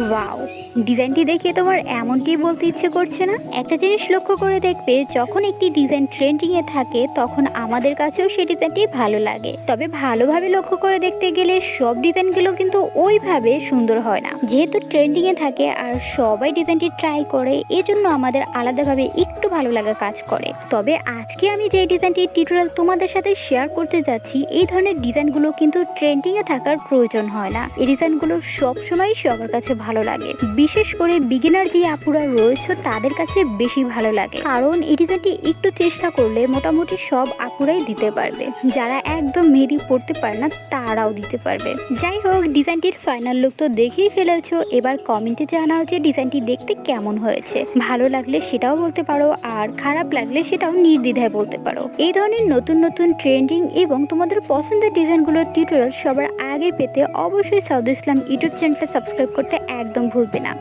Wow! ডিজাইনটি দেখে তোমার এমনটি বলতে ইচ্ছে করছে না? একটা জিনিস লক্ষ্য করে দেখবে, যখন একটি ডিজাইন ট্রেন্ডিং এ থাকে তখন আমাদের কাছেও সেই ডিজাইনটি ভালো লাগে। তবে ভালোভাবে লক্ষ্য করে দেখতে গেলে সব ডিজাইনগুলো কিন্তু ওইভাবে সুন্দর হয় না। যেহেতু ট্রেন্ডিং এ থাকে আর সবাই ডিজাইনটি ট্রাই করে, এজন্য আমাদের আলাদাভাবে একটু ভালো লাগা কাজ করে। তবে আজকে আমি যে ডিজাইনটির টিউটোরিয়াল তোমাদের সাথে শেয়ার করতে যাচ্ছি, এই ধরনের ডিজাইনগুলো কিন্তু ট্রেন্ডিং এ থাকার প্রয়োজন হয় না। এই ডিজাইনগুলো সবসময় সবার কাছে ভালো লাগে, বিশেষ করে বিগিনার যে আপুরা রয়েছে তাদের কাছে বেশি ভালো লাগে, কারণ এই ডিজাইনটি একটু চেষ্টা করলে মোটামুটি সব আপুরাই দিতে পারবে। যারা একদম মেহেদি পড়তে পারে না তারাও দিতে পারবে। যাই হোক, ডিজাইনটির ফাইনাল লুক তো দেখেই ফেলেছো। এবার কমেন্টে জানাও যে ডিজাইনটি দেখতে কেমন হয়েছে। ভালো লাগলে সেটাও বলতে পারো, আর খারাপ লাগলে সেটাও নির্দ্বিধায় বলতে পারো। এই ধরনের নতুন নতুন ট্রেন্ডিং এবং তোমাদের পছন্দের ডিজাইনগুলোর টিউটোরিয়াল সবার আগে পেতে অবশ্যই সাউদ ইসলাম ইউটিউব চ্যানেলটা সাবস্ক্রাইব করতে একদম ভুলবে না।